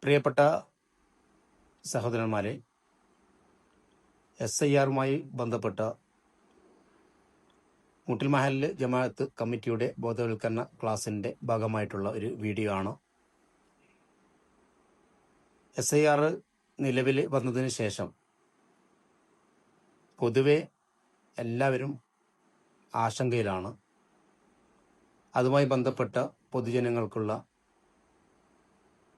പ്രിയപ്പെട്ട സഹോദരന്മാരെ, SIRമായി ബന്ധപ്പെട്ട മുട്ടിൽ മഹല്ല് ജമാഅത്ത് കമ്മിറ്റിയുടെ ബോധവൽക്കരണ ക്ലാസിൻ്റെ ഭാഗമായിട്ടുള്ള ഒരു വീഡിയോ ആണ്. SIR നിലവിൽ വന്നതിന് ശേഷം പൊതുവെ എല്ലാവരും ആശങ്കയിലാണ്. അതുമായി ബന്ധപ്പെട്ട പൊതുജനങ്ങൾക്കുള്ള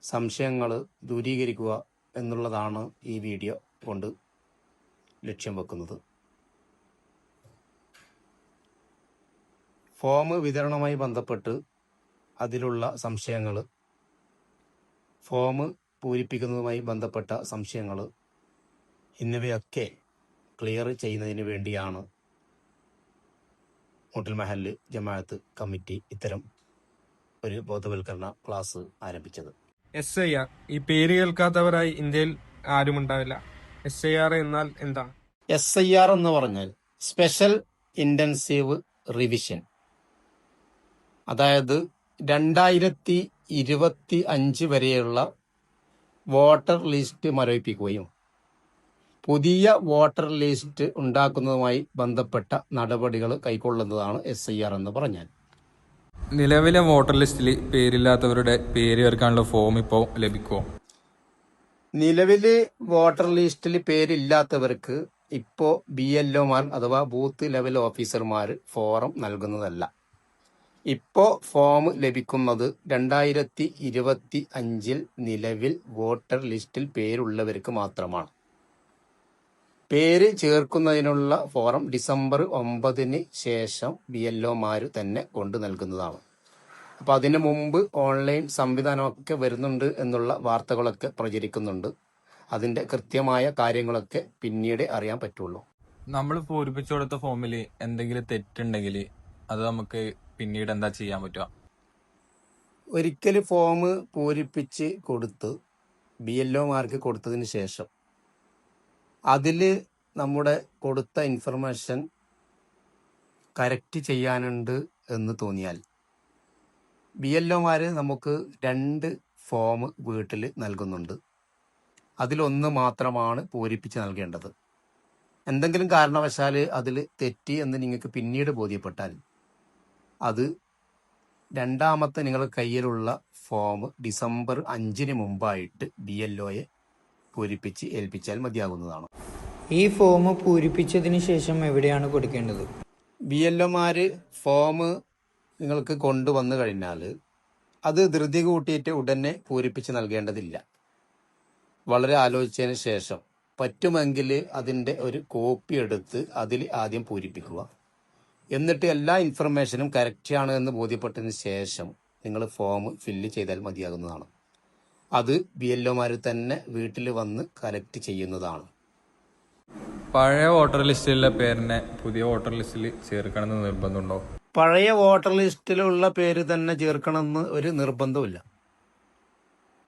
സംശയങ്ങൾ ദൂരീകരിക്കുക എന്നുള്ളതാണ് ഈ വീഡിയോ കൊണ്ട് ലക്ഷ്യം വെക്കുന്നത്. ഫോം വിതരണവുമായി ബന്ധപ്പെട്ട് അതിലുള്ള സംശയങ്ങൾ, ഫോം പൂരിപ്പിക്കുന്നതുമായി ബന്ധപ്പെട്ട സംശയങ്ങൾ എന്നിവയൊക്കെ ക്ലിയർ ചെയ്യുന്നതിന് വേണ്ടിയാണ് മുട്ടിൽ മഹല്ല് ജമാഅത്ത് കമ്മിറ്റി ഇത്തരം ഒരു ബോധവൽക്കരണ ക്ലാസ് ആരംഭിച്ചത്. SIR ഈ പേര് കേൾക്കാത്തവരായി ഇന്ത്യയിൽ ആരുമുണ്ടാവില്ല. SIR എന്നാൽ എന്താണ്? SIR എന്ന് പറഞ്ഞാൽ സ്പെഷ്യൽ ഇന്റൻസീവ് റിവിഷൻ. അതായത് 2025 വരെയുള്ള വോട്ടർ ലിസ്റ്റ് മരവിപ്പിക്കുകയും പുതിയ വോട്ടർ ലിസ്റ്റ് ഉണ്ടാക്കുന്നതുമായി ബന്ധപ്പെട്ട നടപടികൾ കൈക്കൊള്ളുന്നതാണ് SIR എന്ന് പറഞ്ഞാൽ. നിലവിലെ വോട്ടർ ലിസ്റ്റിൽ പേരില്ലാത്തവരുടെ പേര് ചേർക്കാനുള്ള ഫോം ഇപ്പോൾ ലഭിക്കുമോ? നിലവില് വോട്ടർ ലിസ്റ്റിൽ പേരില്ലാത്തവർക്ക് ഇപ്പോൾ BLOമാർ അഥവാ ബൂത്ത് ലെവൽ ഓഫീസർമാർ ഫോറം നൽകുന്നതല്ല. ഇപ്പോൾ ഫോം ലഭിക്കുന്നത് 2025 നിലവിൽ വോട്ടർ ലിസ്റ്റിൽ പേരുള്ളവർക്ക് മാത്രമാണ്. പേര് ചേർക്കുന്നതിനുള്ള ഫോറം ഡിസംബർ 9 ശേഷം BLOമാർ തന്നെ കൊണ്ടു നൽകുന്നതാണ്. അപ്പോൾ അതിനു മുമ്പ് ഓൺലൈൻ സംവിധാനമൊക്കെ വരുന്നുണ്ട് എന്നുള്ള വാർത്തകളൊക്കെ പ്രചരിക്കുന്നുണ്ട്. അതിൻ്റെ കൃത്യമായ കാര്യങ്ങളൊക്കെ പിന്നീട് അറിയാൻ പറ്റുള്ളൂ. നമ്മൾ പൂരിപ്പിച്ചു കൊടുത്ത ഫോമിൽ എന്തെങ്കിലും തെറ്റുണ്ടെങ്കിൽ അത് നമുക്ക് പിന്നീട് എന്താ ചെയ്യാൻ പറ്റുക? ഒരിക്കൽ ഫോം പൂരിപ്പിച്ച് കൊടുത്ത് BLOമാർക്ക് കൊടുത്തതിന് ശേഷം അതിൽ നമ്മുടെ കൊടുത്ത ഇൻഫർമേഷൻ കറക്റ്റ് ചെയ്യാനുണ്ട് എന്ന് തോന്നിയാൽ BLOമാർ നമുക്ക് 2 ഫോം വീട്ടിൽ നൽകുന്നുണ്ട്. അതിലൊന്ന് മാത്രമാണ് പൂരിപ്പിച്ച് നൽകേണ്ടത്. എന്തെങ്കിലും കാരണവശാൽ അതിൽ തെറ്റി എന്ന് നിങ്ങൾക്ക് പിന്നീട് ബോധ്യപ്പെട്ടാൽ അത് രണ്ടാമത്തെ നിങ്ങളുടെ കയ്യിലുള്ള ഫോം ഡിസംബർ 5 മുമ്പായിട്ട് BLOയെ പൂരിപ്പിച്ച് ഏൽപ്പിച്ചാൽ മതിയാകുന്നതാണ്. ഈ ഫോം പൂരിപ്പിച്ചതിന് ശേഷം എവിടെയാണ് കൊടുക്കേണ്ടത്? BLOമാർ ഫോം നിങ്ങൾക്ക് കൊണ്ടുവന്നു കഴിഞ്ഞാൽ അത് ധൃതി കൂട്ടിയിട്ട് ഉടനെ പൂരിപ്പിച്ച് നൽകേണ്ടതില്ല. വളരെ ആലോചിച്ചതിന് ശേഷം പറ്റുമെങ്കിൽ അതിൻ്റെ ഒരു കോപ്പി എടുത്ത് അതിൽ ആദ്യം പൂരിപ്പിക്കുക. എന്നിട്ട് എല്ലാ ഇൻഫർമേഷനും കറക്റ്റാണ് എന്ന് ബോധ്യപ്പെട്ടതിന് ശേഷം നിങ്ങൾ ഫോം ഫില്ല് ചെയ്താൽ മതിയാകുന്നതാണ്. അത് BLOമാർ തന്നെ വീട്ടിൽ വന്ന് കളക്ട് ചെയ്യുന്നതാണ്. പഴയ വോട്ടർ ലിസ്റ്റിലുള്ള പേരിനെ പുതിയ വോട്ടർ ലിസ്റ്റിൽ ചേർക്കണമെന്ന് നിർബന്ധമുണ്ടോ? പഴയ വോട്ടർ ലിസ്റ്റിലുള്ള പേര് തന്നെ ചേർക്കണമെന്ന് ഒരു നിർബന്ധമില്ല.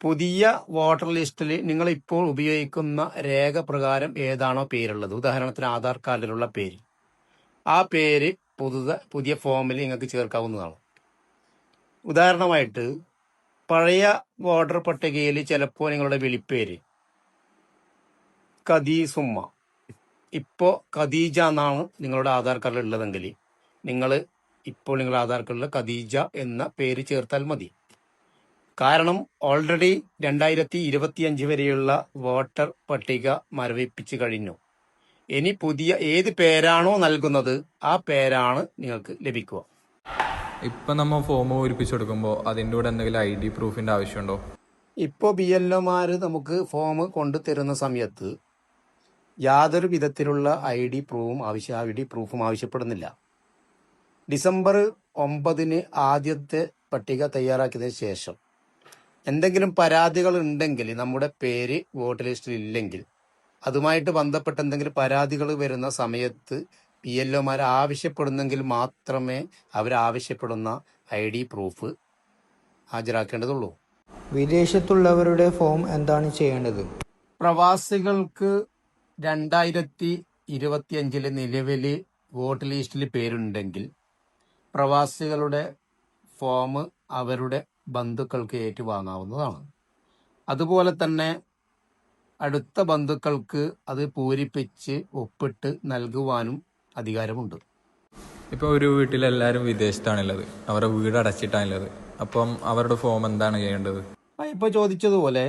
പുതിയ വോട്ടർ ലിസ്റ്റിൽ നിങ്ങൾ ഇപ്പോൾ ഉപയോഗിക്കുന്ന രേഖ പ്രകാരം ഏതാണോ പേരുള്ളത്, ഉദാഹരണത്തിന് ആധാർ കാർഡിലുള്ള പേര്, ആ പേര് പുതിയ ഫോമിൽ നിങ്ങൾക്ക് ചേർക്കാവുന്നതാണ്. ഉദാഹരണമായിട്ട് പഴയ വോട്ടർ പട്ടികയിൽ ചിലപ്പോൾ നിങ്ങളുടെ വിളിപ്പേര് ഖദീസുമ്മ, ഇപ്പോൾ ഖദീജ എന്നാണ് നിങ്ങളുടെ ആധാർ കാർഡിൽ ഉള്ളതെങ്കിൽ നിങ്ങൾ ഇപ്പോൾ നിങ്ങളുടെ ആധാർ കാർഡിൽ ഖദീജ എന്ന പേര് ചേർത്താൽ മതി. കാരണം ഓൾറെഡി 2025 വരെയുള്ള വോട്ടർ പട്ടിക മരവിപ്പിച്ച് കഴിഞ്ഞു. ഇനി പുതിയ ഏത് പേരാണോ നൽകുന്നത് ആ പേരാണ് നിങ്ങൾക്ക് ലഭിക്കുക. ഇപ്പം നമ്മൾ ഫോം പൂരിപ്പിച്ചു കൊടുക്കുമ്പോൾ അതിൻ്റെ കൂടെ എന്തെങ്കിലും ID പ്രൂഫിൻ്റെ ആവശ്യമുണ്ടോ? ഇപ്പോൾ BLOമാർ നമുക്ക് ഫോം കൊണ്ടു തരുന്ന സമയത്ത് യാതൊരു വിധത്തിലുള്ള ID പ്രൂഫും ആവശ്യപ്പെടുന്നില്ല. ഡിസംബർ 9 ആദ്യത്തെ പട്ടിക തയ്യാറാക്കിയതിന് ശേഷം എന്തെങ്കിലും പരാതികൾ ഉണ്ടെങ്കിൽ, നമ്മുടെ പേര് വോട്ടർ ലിസ്റ്റിൽ ഇല്ലെങ്കിൽ അതുമായിട്ട് ബന്ധപ്പെട്ട എന്തെങ്കിലും പരാതികൾ വരുന്ന സമയത്ത് BLOമാർ ആവശ്യപ്പെടുന്നെങ്കിൽ മാത്രമേ അവരാവശ്യപ്പെടുന്ന ID പ്രൂഫ് ഹാജരാക്കേണ്ടതുള്ളൂ. വിദേശത്തുള്ളവരുടെ ഫോം എന്താണ് ചെയ്യേണ്ടത്? പ്രവാസികൾക്ക് 2025 നിലവിൽ വോട്ടർ ലിസ്റ്റിൽ പേരുണ്ടെങ്കിൽ പ്രവാസികളുടെ ഫോം അവരുടെ ബന്ധുക്കൾക്ക് ഏറ്റുവാങ്ങാവുന്നതാണ്. അതുപോലെ തന്നെ അടുത്ത ബന്ധുക്കൾക്ക് അത് പൂരിപ്പിച്ച് ഒപ്പിട്ട് നൽകുവാനും അധികാരമുണ്ട്. ഇപ്പൊ ഒരു വീട്ടിൽ എല്ലാവരും വിദേശത്താണുള്ളത്, അവരുടെ വീട് അടച്ചിട്ടാണുള്ളത്. അപ്പം അവരുടെ ഫോം എന്താണ് ചെയ്യേണ്ടത്? ഇപ്പോൾ ചോദിച്ചതുപോലെ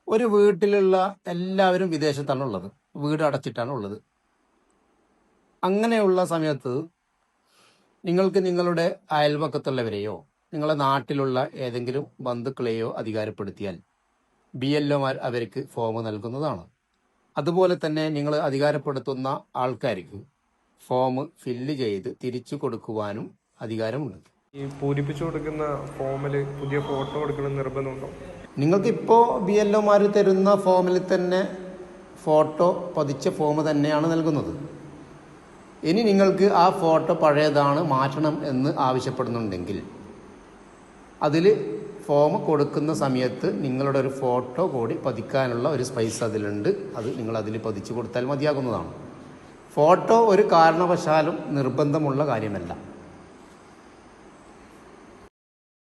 ഒരു വീട്ടിലുള്ള എല്ലാവരും വിദേശത്താണ് ഉള്ളത്, വീട് അടച്ചിട്ടാണ് ഉള്ളത്. അങ്ങനെയുള്ള സമയത്ത് നിങ്ങൾക്ക് നിങ്ങളുടെ അയൽപക്കത്തുള്ളവരെയോ നിങ്ങളുടെ നാട്ടിലുള്ള ഏതെങ്കിലും ബന്ധുക്കളെയോ അധികാരപ്പെടുത്തിയാൽ BLOമാർ അവർക്ക് ഫോം നൽകുന്നതാണ്. അതുപോലെ തന്നെ നിങ്ങൾ അധികാരപ്പെടുത്തുന്ന ആൾക്കാർക്ക് ഫോം ഫില്ല് ചെയ്ത് തിരിച്ചു കൊടുക്കുവാനും അധികാരമുണ്ട്. ഈ പൂരിപ്പിച്ചു കൊടുക്കുന്ന ഫോമിൽ പുതിയ ഫോട്ടോ കൊടുക്കണം നിർബന്ധമുണ്ടോ? നിങ്ങൾക്കിപ്പോൾ BLOമാർ തരുന്ന ഫോമിൽ തന്നെ ഫോട്ടോ പതിച്ച ഫോം തന്നെയാണ് നൽകുന്നത്. ഇനി നിങ്ങൾക്ക് ആ ഫോട്ടോ പഴയതാണ്, മാറ്റണം എന്ന് ആവശ്യപ്പെടുന്നുണ്ടെങ്കിൽ അതിൽ ഫോം കൊടുക്കുന്ന സമയത്ത് നിങ്ങളുടെ ഒരു ഫോട്ടോ കൂടി പതിക്കാനുള്ള ഒരു സ്പേസ് അതിലുണ്ട്. അത് നിങ്ങൾ അതിൽ പതിച്ചു കൊടുത്താൽ മതിയാകുന്നതാണ്. ഫോട്ടോ ഒരു കാരണവശാലും നിർബന്ധമുള്ള കാര്യമല്ല.